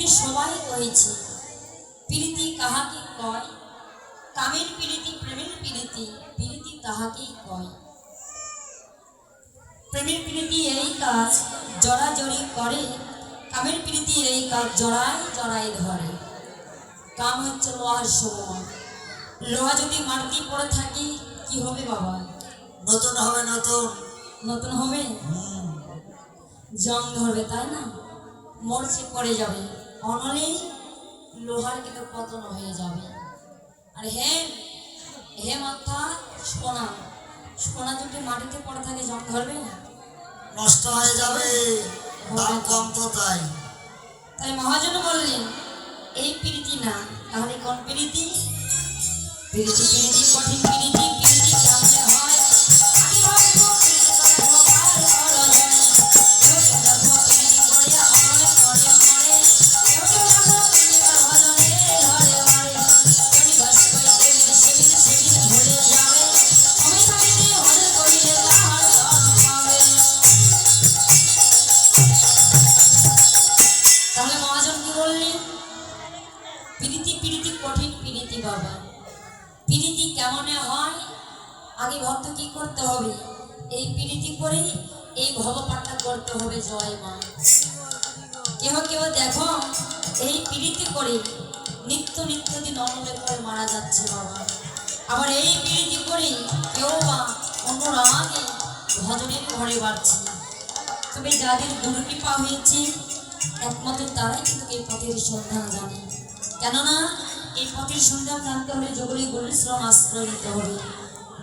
পৃথিবীর সবাই কইছে প্রীতি কাহাকে কয়, কামের প্রীতি প্রেমের প্রীতি, প্রীতি তাহাকে কয়। প্রেমের প্রীতি এই কাজ জড়াজড়ি করে, কামের প্রীতি এই কাজ জড়ায় জড়ায় ধরে। কাম হচ্ছে লোহার সমান, লোহা যদি মাটি পড়ে থাকে কি হবে বাবা? নতুন হবে, নতুন নতুন হবে, জং ধরবে, তাই না? মরচে পড়ে যাবে, অনলেই লোহার কিন্তু পতন হয়ে যাবে। আর হে মাথা সোনা, সোনা যদি মাটিতে পড়ে থাকে জং ধরবে, নষ্ট হয়ে যাবে, দাম কম তো তাই। তাই মহাজন বললেন এই প্রীতি না, তাহলে কোন প্রীতি? প্রীতি প্রীতি কঠিন প্রীতি, প্রীতি কেমনে হয়? তাহলে মহাজন কি বললেন? প্রীতি প্রীতি কঠিন প্রীতি বাবা। প্রীতি কেমনে হয়? আগে ভক্ত কি করতে হবে? এই প্রীতি করে এই ভবপাঠটা করতে হবে, জয় মা। কেহ কেহ দেখো এই প্রীতি করে নিত্য নিত্য দিন অনলে করে মারা যাচ্ছে বাবা। আবার এই প্রীতি করে কেউ বা অনুরাগে ভজনের ঘরে বাড়ছে। তবে যাদের গুরু কৃপা হয়েছে একমাত্র তারাই কিন্তু এই পথের সন্ধান জানে। কেননা এই পথের সন্ধান জানতে হলে যখনই গুরুর শ্রম আশ্রয় নিতে হবে।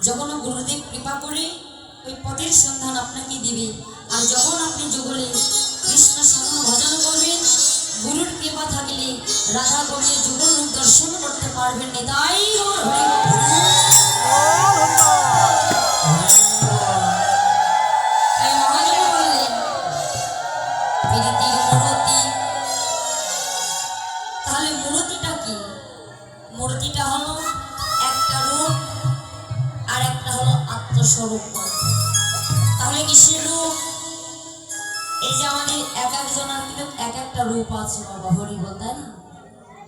যখন গুরুদেব কৃপা করে ওই পথের সন্ধান আপনাকে দিবে। আর যখন আপনি যুগলে কৃষ্ণ সঙ্গ ভজন করবেন, গুরুর কৃপা থাকলে রাধা গোবিন্দের যুগল রূপ দর্শন করতে পারবেন। তাই মহাজন বললেন প্রীতির মূর্তি। তাহলে মূর্তিটা কি? মূর্তিটা হলো একটা রূপ আর একটা হলো আত্মস্বরূপ। তাহলে কিসের রূপ? এই যে আমাদের এক একজনের কিন্তু এক একটা রূপ আছে বাবা, হরিবল, তাই না?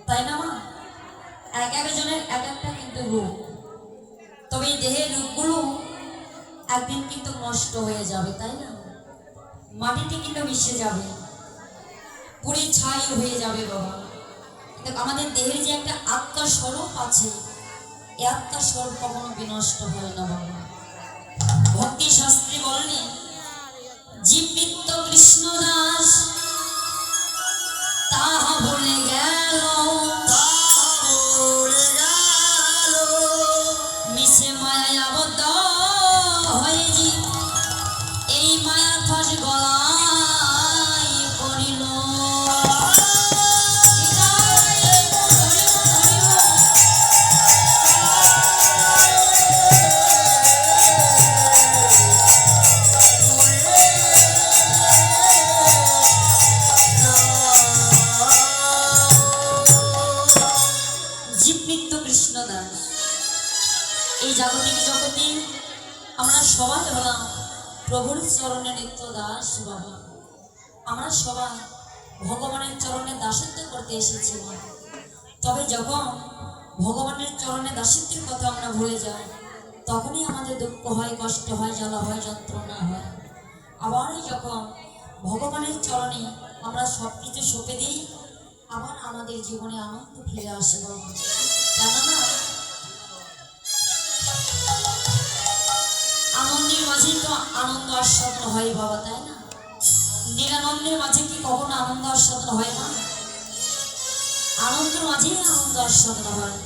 তাই না মা? এক একজনের এক একটা কিন্তু রূপ। তবে এই দেহের রূপগুলো একদিন কিন্তু নষ্ট হয়ে যাবে, তাই না? মাটিতে কিন্তু মিশে যাবে, পুড়ে ছাই হয়ে যাবে বাবা। কিন্তু আমাদের দেহের যে একটা আত্মস্বরূপ আছে, এই আত্মস্বরূপ কখনো বিনষ্ট হয় না বাবা। ভক্তি শাস্ত্রী বললেন জীব নিত্য কৃষ্ণ দাস তাহা ভুলে গেল, মিশে মায়ায় আবদ্ধ হয়ে জীব এই মায়ার ফাঁস গলায় পড়িল। এই জাগতিক জগতে আমরা সবাই হলাম প্রভুর চরণে নিত্য দাস বাবা। আমরা সবাই ভগবানের চরণে দাসত্ব করতে এসেছি। তবে যখন ভগবানের চরণে দাসত্বের কথা আমরা ভুলে যাই, তখনই আমাদের দুঃখ হয়, কষ্ট হয়, জ্বালা হয়, যন্ত্রণা হয়। আবার যখন ভগবানের চরণে আমরা সব কিছু সঁপে দিই, আবার আমাদের জীবনে আনন্দ ফিরে আসে বাবা। কেননা আনন্দের মাঝে তো আনন্দ আস্বাদন হয় বাবা, তাই না? নিরানন্দের মাঝে কি কখনো আনন্দ আস্বাদন হয় না? আনন্দের মাঝেই আনন্দ আস্বাদন হয়।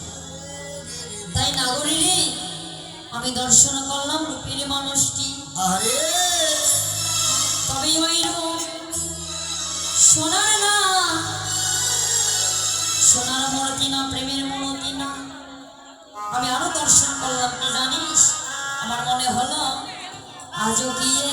তাই নাগরীরে আমি দর্শন করলাম রূপের মানুষটি, তবে ওই রূপ সোনার না, সোনার মূর্তি না, প্রেমের মূর্তি না। আমি আরো দর্শন করলাম, কি জানিস? আমার মনে হলো আজও গিয়ে